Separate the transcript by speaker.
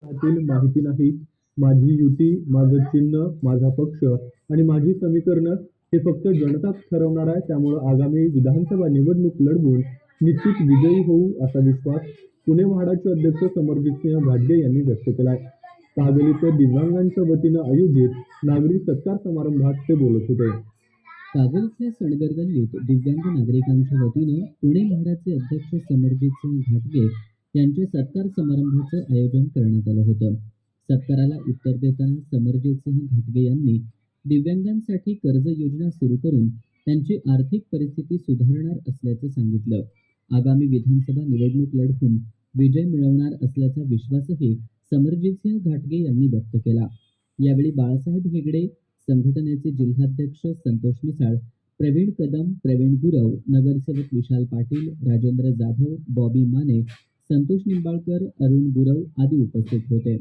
Speaker 1: त्यातील माहिती नाही. माझी युती, माझं चिन्ह, माझा पक्ष आणि माझी समीकरणं हे फक्त जनताच ठरवणार आहे. त्यामुळं आगामी विधानसभा निवडणूक लढवून निश्चित विजयी होऊ असा विश्वास पुणे म्हाडाचे अध्यक्ष समरजितसिंह घाटगे यांनी व्यक्त केला आहे. कागल इथं दिव्यांगांच्या वतीनं आयोजित नागरी सत्कार समारंभात ते बोलत होते.
Speaker 2: कागल इथल्या सणगर गल्लीत दिव्यांग नागरिकांच्या वतीनं पुणे म्हाडाचे अध्यक्ष समरजितसिंह घाटगे यांच्या सत्कार समारंभाचं आयोजन करण्यात आलं होतं. सत्काराला उत्तर देताना समरजितसिंह घाटगे यांनी दिव्यांगांसाठी कर्ज योजना सुरू करून त्यांची आर्थिक परिस्थिती सुधारणार असल्याचं सांगितलं. आगामी विधानसभा निवडणूक लढवून विजय मिळवणार असल्याचा विश्वासही समरजितसिंह घाटगे यांनी व्यक्त केला. यावेळी बाळासाहेब हेगडे संघटनेचे जिल्हाध्यक्ष संतोष मिसाळ, प्रवीण कदम, प्रवीण गुरव, नगरसेवक विशाल पाटील, राजेंद्र जाधव, बॉबी माने, संतोष निंबाळकर, अरुण गुरव आदी उपस्थित होते.